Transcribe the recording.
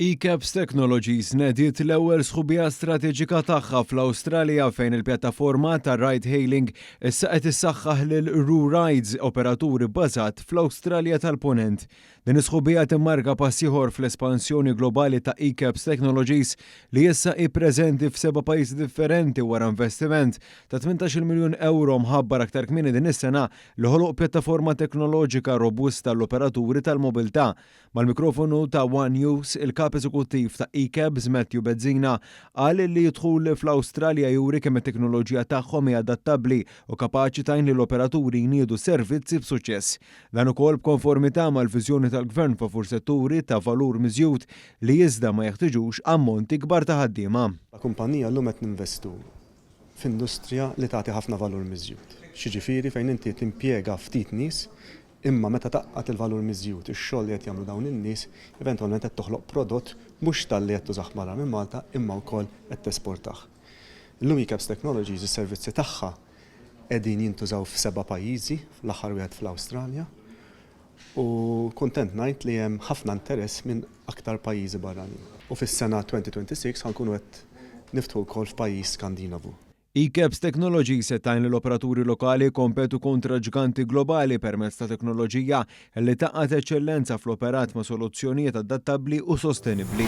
eCaps Technologies nediet l-ewwel sħubija strateġika tagħha fl-Awstralja fejn il-pjattaforma ta' ride hailing issa qed issaħħaħ lil RuRides operaturi bbażat fl-Awstralja tal-Punent. Din is-sħubija timmarka pass ieħor fl-espansjoni globali ta' eCaps Technologies li issa hi preżenti f'7 pajjiżi differenti wara investiment ta' 18 miljun euro mħabbar aktar kmieni din is-sena li ħoloq pjattaforma teknoloġika robusta l-operaturi tal-mobilità. Mal-mikrofonu ta' One News il-kap eżekuttiv ta' eCaps Matthew Bezzina qal li jidħul fl-Awstralja juri kemm it-teknoloġija tagħhom hija adattabbli u kapaċi tajn li l-operaturi jniedu servizzi b'suċċess. Dan ukoll b'konformità mal-viżjoni tal-Gvern favur setturi ta' valur miżjud li iżda ma jeħtieġux ammonti kbar ta' ħaddiema. Kumpanija llum qed ninvestu f'industrija li tagħti ħafna valur miżjud. Xiġifieri fejn inti timpjega ftit nies imma meta taqqat il-valur miżjud, ix-xogħol li qed jagħmlu dawn in-nies, eventwalment qed toħloq prodott mhux tal-li qed tużaħ barra minn Malta imma wkoll qed tesportah. Illum eCaps Technologies is-servizzi tagħha qegħdin jintużaw f'7 pajjiżi, l-aħħar wieħed fl-Awstralja, u kuntent ngħid li hemm ħafna interess minn aktar pajjiżi barranin. U fis-sena 2026 ħankunu qed niftħu wkoll f'pajjiż Skandinavu. eCaps Technologies se tajn l-operaturi lokali kompetu kontra ġganti globali permezz ta' teknoloġija li taqqat eċċellenza fl-operat ma' soluzzjonijiet adattabbli u sostenibbli.